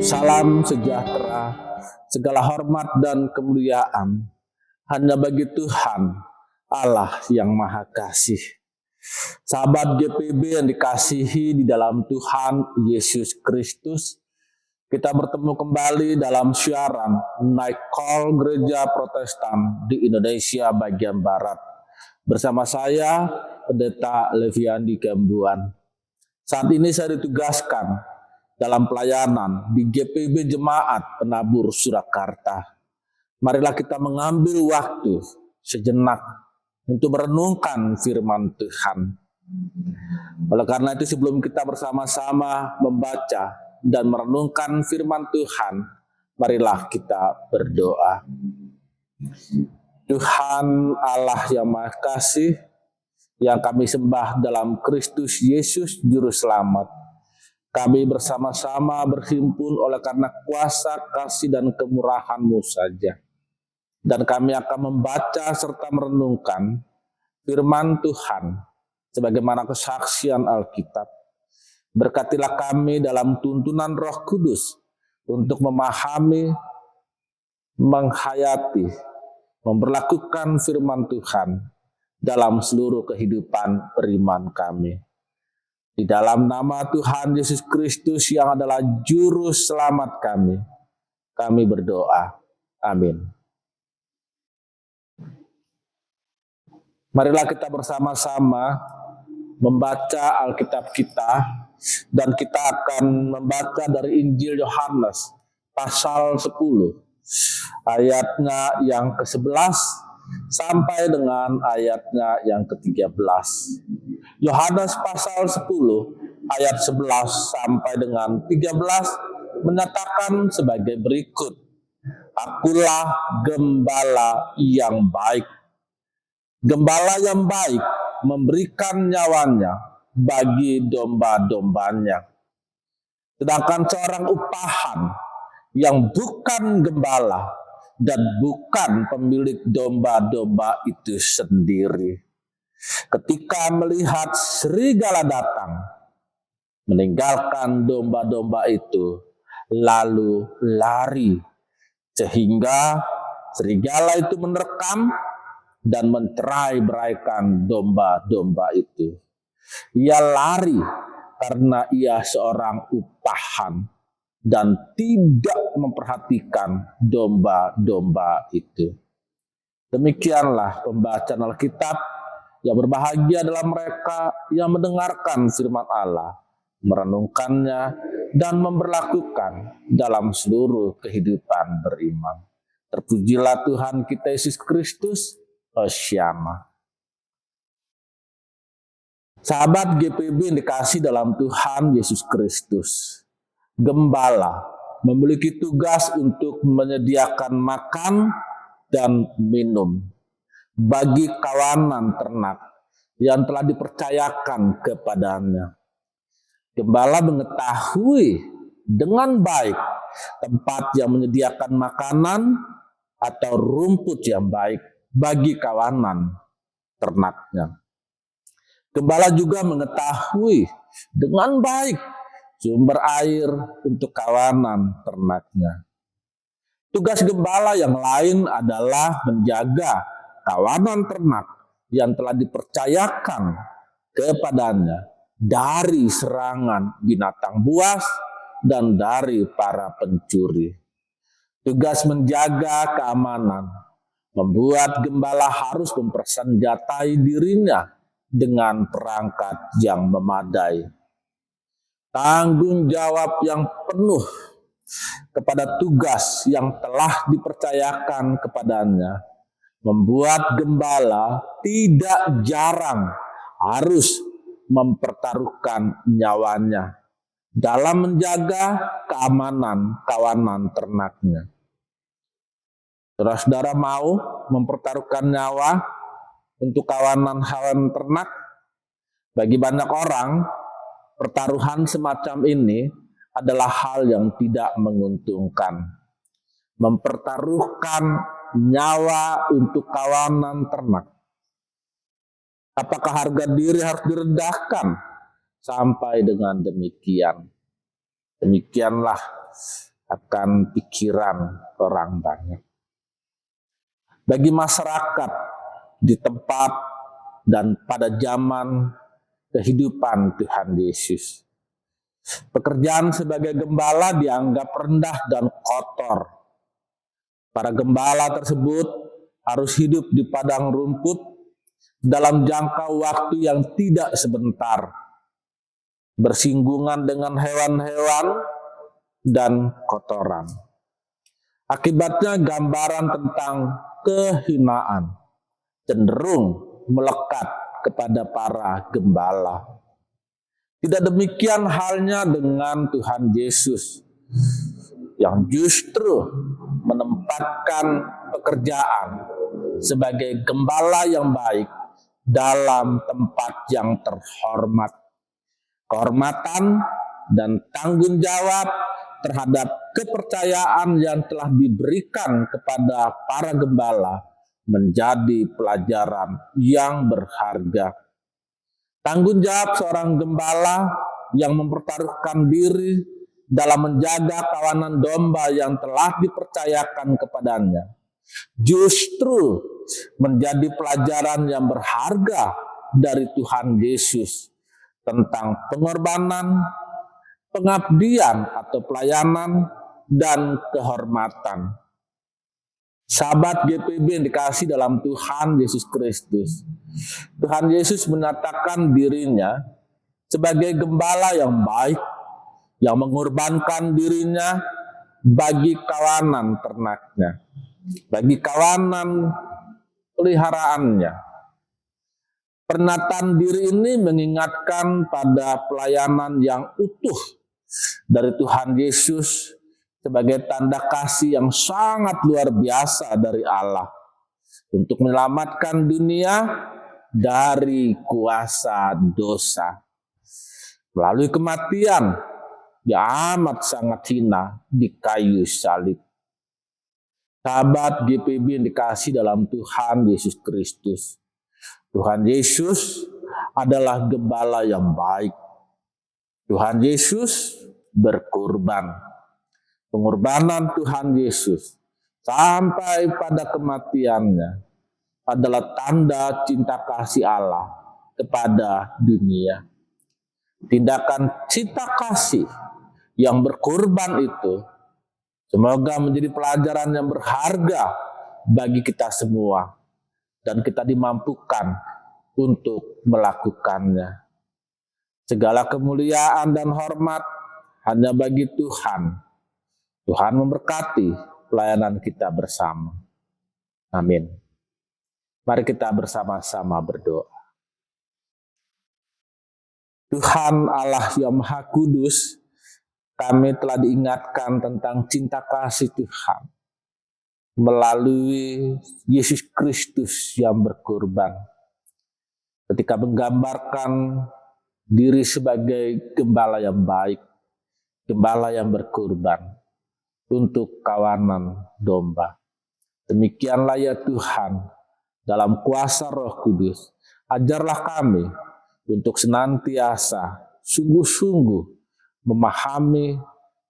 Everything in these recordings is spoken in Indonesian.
Salam sejahtera, segala hormat dan kemuliaan hanya bagi Tuhan Allah yang Maha Kasih. Sahabat GPB yang dikasihi di dalam Tuhan Yesus Kristus, kita bertemu kembali dalam siaran Night Call Gereja Protestan di Indonesia bagian Barat. Bersama saya, Pendeta Leviandi Kembuan. Saat ini saya ditugaskan dalam pelayanan di GPB Jemaat Penabur Surakarta. Marilah kita mengambil waktu sejenak untuk merenungkan firman Tuhan. Oleh karena itu sebelum kita bersama-sama membaca dan merenungkan firman Tuhan, marilah kita berdoa. Tuhan Allah yang Maha Kasih, yang kami sembah dalam Kristus Yesus Juru Selamat, kami bersama-sama berhimpun oleh karena kuasa, kasih, dan kemurahan-Mu saja. Dan kami akan membaca serta merenungkan firman Tuhan sebagaimana kesaksian Alkitab. Berkatilah kami dalam tuntunan Roh Kudus untuk memahami, menghayati, memberlakukan firman Tuhan dalam seluruh kehidupan beriman kami. Di dalam nama Tuhan Yesus Kristus yang adalah Juru Selamat kami berdoa. Amin. Marilah kita bersama-sama membaca Alkitab kita, dan kita akan membaca dari Injil Yohanes pasal 10, ayatnya yang ke-11 sampai dengan ayatnya yang ke-13. Yohanes pasal 10 ayat 11 sampai dengan 13 menyatakan sebagai berikut. Akulah gembala yang baik. Gembala yang baik memberikan nyawanya bagi domba-dombanya. Sedangkan seorang upahan yang bukan gembala dan bukan pemilik domba-domba itu sendiri, ketika melihat serigala datang, meninggalkan domba-domba itu, lalu lari, sehingga serigala itu menerkam dan mencerai-beraikan domba-domba itu. Ia lari karena ia seorang upahan dan tidak memperhatikan domba-domba itu. Demikianlah pembacaan Alkitab. Yang berbahagia adalah mereka yang mendengarkan firman Allah, merenungkannya, dan memberlakukan dalam seluruh kehidupan beriman. Terpujilah Tuhan kita Yesus Kristus. Hoshiana. Sahabat GPB yang dikasih dalam Tuhan Yesus Kristus, gembala memiliki tugas untuk menyediakan makan dan minum bagi kawanan ternak yang telah dipercayakan kepadanya. Gembala mengetahui dengan baik tempat yang menyediakan makanan atau rumput yang baik bagi kawanan ternaknya. Gembala juga mengetahui dengan baik sumber air untuk kawanan ternaknya. Tugas gembala yang lain adalah menjaga kawanan ternak yang telah dipercayakan kepadanya dari serangan binatang buas dan dari para pencuri. Tugas menjaga keamanan membuat gembala harus mempersenjatai dirinya dengan perangkat yang memadai. Tanggung jawab yang penuh kepada tugas yang telah dipercayakan kepadanya membuat gembala tidak jarang harus mempertaruhkan nyawanya dalam menjaga keamanan kawanan ternaknya. Saudara-saudara mau mempertaruhkan nyawa untuk kawanan hewan ternak? Bagi banyak orang, pertaruhan semacam ini adalah hal yang tidak menguntungkan. Mempertaruhkan nyawa untuk kawanan ternak. Apakah harga diri harus direndahkan sampai dengan demikian? Demikianlah akan pikiran orang banyak. Bagi masyarakat di tempat dan pada zaman kehidupan Tuhan Yesus, pekerjaan sebagai gembala dianggap rendah dan kotor. Para gembala tersebut harus hidup di padang rumput dalam jangka waktu yang tidak sebentar, bersinggungan dengan hewan-hewan dan kotoran. Akibatnya gambaran tentang kehinaan cenderung melekat kepada para gembala. Tidak demikian halnya dengan Tuhan Yesus yang justru menempatkan pekerjaan sebagai gembala yang baik dalam tempat yang terhormat. Kehormatan dan tanggung jawab terhadap kepercayaan yang telah diberikan kepada para gembala menjadi pelajaran yang berharga. Tanggung jawab seorang gembala yang mempertaruhkan diri dalam menjaga kawanan domba yang telah dipercayakan kepadanya justru menjadi pelajaran yang berharga dari Tuhan Yesus tentang pengorbanan, pengabdian atau pelayanan, dan kehormatan. Sahabat GPB yang dikasihi dalam Tuhan Yesus Kristus, Tuhan Yesus menyatakan dirinya sebagai gembala yang baik, yang mengorbankan dirinya bagi kawanan ternaknya, bagi kawanan peliharaannya. Pernyataan diri ini mengingatkan pada pelayanan yang utuh dari Tuhan Yesus sebagai tanda kasih yang sangat luar biasa dari Allah untuk menyelamatkan dunia dari kuasa dosa melalui kematian yang amat sangat hina di kayu salib. Sahabat GPB yang dikasihi dalam Tuhan Yesus Kristus, Tuhan Yesus adalah gembala yang baik. Tuhan Yesus berkorban. Pengorbanan Tuhan Yesus sampai pada kematiannya adalah tanda cinta kasih Allah kepada dunia. Tindakan cinta kasih yang berkorban itu semoga menjadi pelajaran yang berharga bagi kita semua. Dan kita dimampukan untuk melakukannya. Segala kemuliaan dan hormat hanya bagi Tuhan. Tuhan memberkati pelayanan kita bersama. Amin. Mari kita bersama-sama berdoa. Tuhan Allah yang Maha Kudus, kami telah diingatkan tentang cinta kasih Tuhan melalui Yesus Kristus yang berkorban. Ketika menggambarkan diri sebagai gembala yang baik, gembala yang berkorban untuk kawanan domba. Demikianlah ya Tuhan, dalam kuasa Roh Kudus, ajarlah kami untuk senantiasa sungguh-sungguh memahami,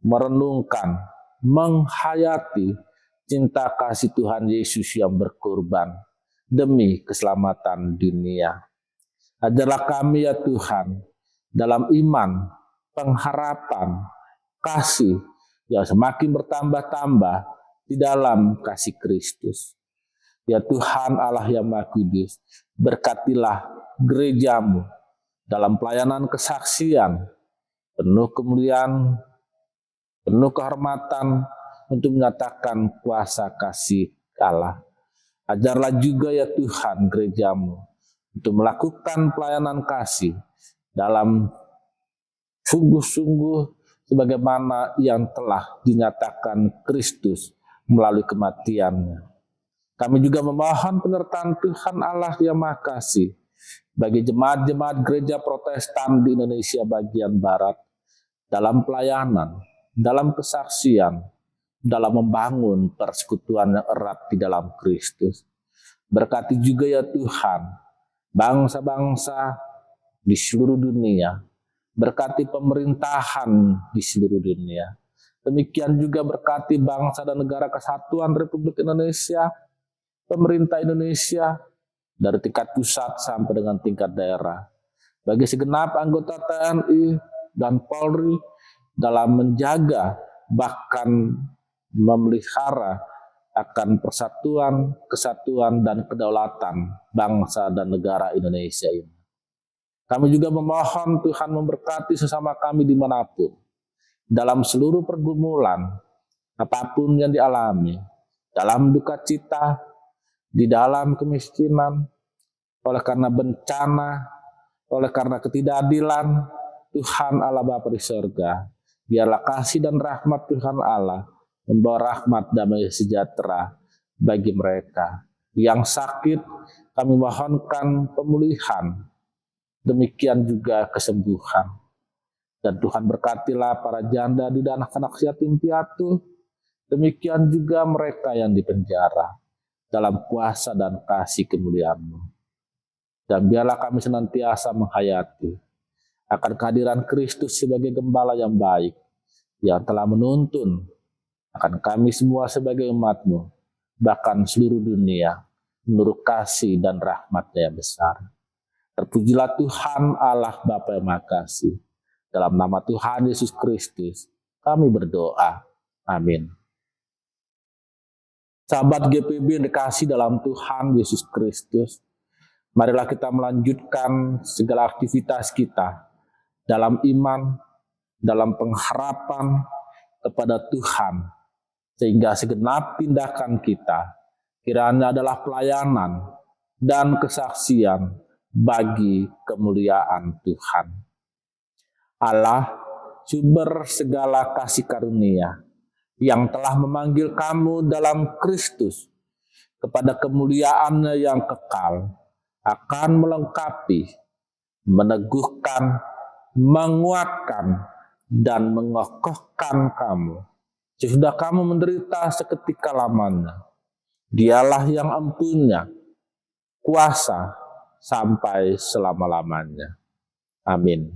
merenungkan, menghayati cinta kasih Tuhan Yesus yang berkorban demi keselamatan dunia. Ajarlah kami ya Tuhan dalam iman, pengharapan, kasih yang semakin bertambah-tambah di dalam kasih Kristus. Ya Tuhan Allah yang Maha Kudus, berkatilah gerejamu dalam pelayanan kesaksian, penuh kemuliaan, penuh kehormatan, untuk menyatakan kuasa kasih Allah. Ajarlah juga ya Tuhan gerejamu untuk melakukan pelayanan kasih dalam sungguh-sungguh sebagaimana yang telah dinyatakan Kristus melalui kematiannya. Kami juga memohon penyertaan Tuhan Allah yang Maha Kasih bagi jemaat-jemaat gereja Protestan di Indonesia bagian Barat dalam pelayanan, dalam kesaksian, dalam membangun persekutuan yang erat di dalam Kristus. Berkati juga ya Tuhan bangsa-bangsa di seluruh dunia. Berkati pemerintahan di seluruh dunia. Demikian juga berkati bangsa dan negara kesatuan Republik Indonesia, pemerintah Indonesia, dari tingkat pusat sampai dengan tingkat daerah. Bagi segenap anggota TNI dan Polri dalam menjaga bahkan memelihara akan persatuan, kesatuan, dan kedaulatan bangsa dan negara Indonesia ini. Kami juga memohon Tuhan memberkati sesama kami dimanapun, dalam seluruh pergumulan, apapun yang dialami, dalam duka cita, di dalam kemiskinan, oleh karena bencana, oleh karena ketidakadilan, Tuhan Allah Bapa di surga, biarlah kasih dan rahmat Tuhan Allah membawa rahmat damai sejahtera bagi mereka. Yang sakit, kami mohonkan pemulihan, demikian juga kesembuhan. Dan Tuhan berkatilah para janda dan anak-anak yatim piatu, demikian juga mereka yang dipenjara, dalam kuasa dan kasih kemuliaan-Mu. Dan biarlah kami senantiasa menghayati akan kehadiran Kristus sebagai gembala yang baik, yang telah menuntun akan kami semua sebagai umat-Mu, bahkan seluruh dunia, menurut kasih dan rahmat-Nya yang besar. Terpujilah Tuhan Allah Bapa yang Maha Kasih. Dalam nama Tuhan Yesus Kristus, kami berdoa. Amin. Sahabat GPB yang dikasih dalam Tuhan Yesus Kristus, marilah kita melanjutkan segala aktivitas kita dalam iman, dalam pengharapan kepada Tuhan, sehingga segenap tindakan kita kiranya adalah pelayanan dan kesaksian bagi kemuliaan Tuhan. Allah, sumber segala kasih karunia, yang telah memanggil kamu dalam Kristus kepada kemuliaan-Nya yang kekal, akan melengkapi, meneguhkan, menguatkan, dan mengokohkan kamu, sesudah kamu menderita seketika lamanya. Dialah yang empunya kuasa sampai selama-lamanya. Amin.